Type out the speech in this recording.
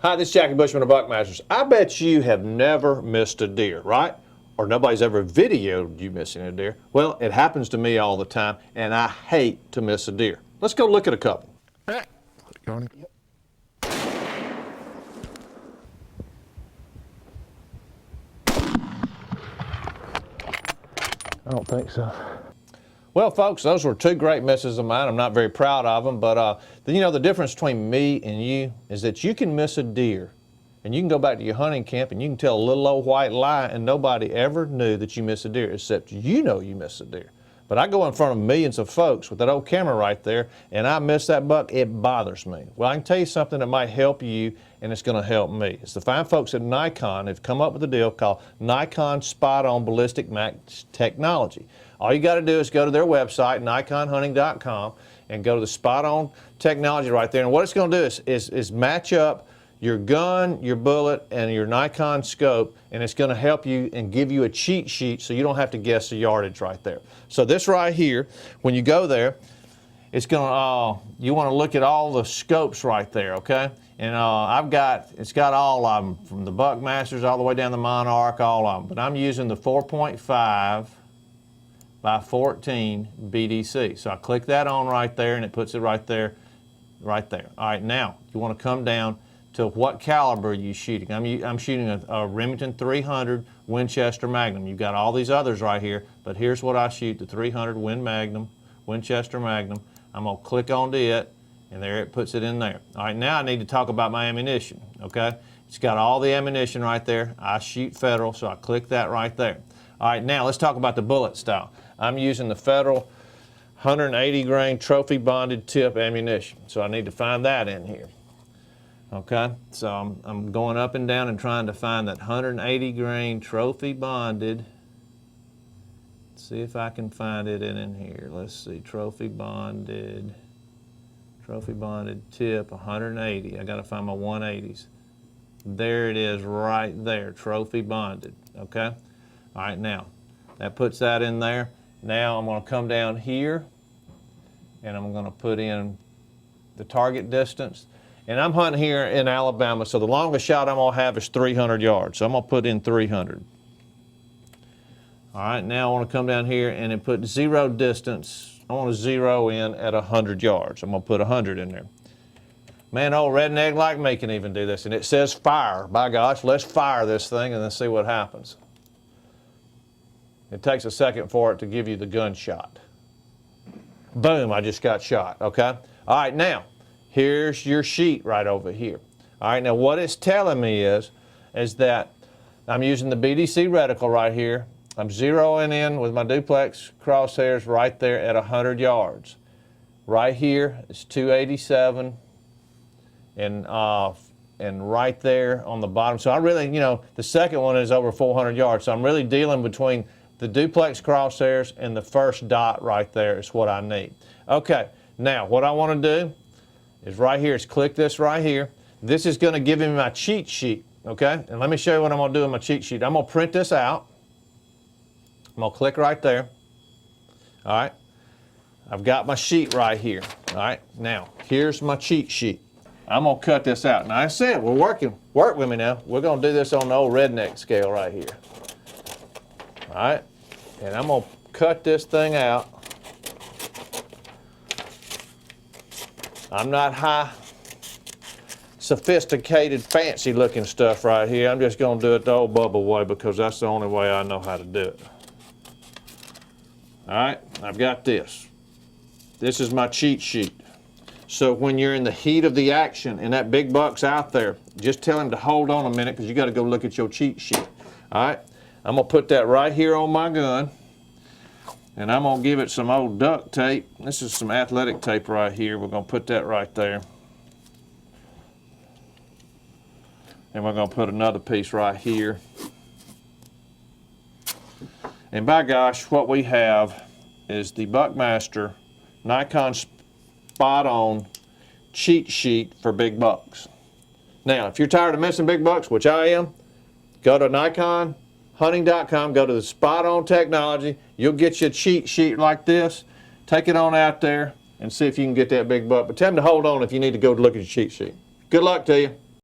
Hi, this is Jackie Bushman of Buckmasters. I bet you have never missed a deer, right? Or nobody's ever videoed you missing a deer. Well, it happens to me all the time, and I hate to miss a deer. Let's go look at a couple. I don't think so. Well, folks, those were two great misses of mine. I'm not very proud of them, but you know, the difference between me and you is that you can miss a deer, and you can go back to your hunting camp and you can tell a little old white lie, and nobody ever knew that you missed a deer, except you know you missed a deer. But I go in front of millions of folks with that old camera right there, and I miss that buck, it bothers me. Well, I can tell you something that might help you, and it's going to help me. It's the fine folks at Nikon have come up with a deal called Nikon Spot On Ballistic Match Technology. All you got to do is go to their website, nikonhunting.com, and go to the Spot On Technology right there. And what it's going to do is match up your gun, your bullet, and your Nikon scope, and it's going to help you and give you a cheat sheet so you don't have to guess the yardage right there. So this right here, when you go there, it's going to, you want to look at all the scopes right there, okay? And it's got all of them, from the Buckmasters all the way down the Monarch, all of them. But I'm using the 4.5 by 14 BDC. So I click that on right there, and it puts it right there, right there. All right, now you want to come down to what caliber are you shooting. I'm shooting a Remington 300 Winchester Magnum. You've got all these others right here, but here's what I shoot, the 300 Winchester Magnum. I'm going to click onto it, and there it puts it in there. All right, now I need to talk about my ammunition, okay? It's got all the ammunition right there. I shoot Federal, so I click that right there. All right, now let's talk about the bullet style. I'm using the Federal 180 grain trophy bonded tip ammunition, so I need to find that in here. Okay, so I'm going up and down and trying to find that 180 grain trophy bonded. Let's see if I can find it in here. Let's see, trophy bonded tip 180. I got to find my 180s. There it is right there, trophy bonded, okay? All right, now that puts that in there. Now I'm going to come down here and I'm going to put in the target distance. And I'm hunting here in Alabama, so the longest shot I'm going to have is 300 yards. So I'm going to put in 300. All right, now I want to come down here and then put zero distance. I want to zero in at 100 yards. I'm going to put 100 in there. Man, old redneck like me can even do this. And it says fire. By gosh, let's fire this thing and then see what happens. It takes a second for it to give you the gunshot. Boom, I just got shot, okay? All right, now. Here's your sheet right over here. All right, now what it's telling me is that I'm using the BDC reticle right here. I'm zeroing in with my duplex crosshairs right there at 100 yards. Right here is 287, and right there on the bottom. So I really, you know, the second one is over 400 yards. So I'm really dealing between the duplex crosshairs and the first dot right there is what I need. Okay, now what I want to do is right here, is click this right here. This is going to give me my cheat sheet, okay? And let me show you what I'm going to do in my cheat sheet. I'm going to print this out. I'm going to click right there. All right. I've got my sheet right here. All right. Now, here's my cheat sheet. I'm going to cut this out. Now, I said, work with me now. We're going to do this on the old redneck scale right here. All right. And I'm going to cut this thing out. I'm not high, sophisticated, fancy looking stuff right here. I'm just going to do it the old Bubba way because that's the only way I know how to do it. All right, I've got this. This is my cheat sheet. So when you're in the heat of the action and that big buck's out there, just tell him to hold on a minute because you got to go look at your cheat sheet. All right, I'm going to put that right here on my gun. And I'm going to give it some old duct tape. This is some athletic tape right here. We're going to put that right there. And we're going to put another piece right here. And by gosh, what we have is the Buckmaster Nikon Spot On cheat sheet for big bucks. Now, if you're tired of missing big bucks, which I am, go to nikonhunting.com, go to the Spot On Technology. You'll get you a cheat sheet like this. Take it on out there and see if you can get that big buck. But tell them to hold on if you need to go look at your cheat sheet. Good luck to you.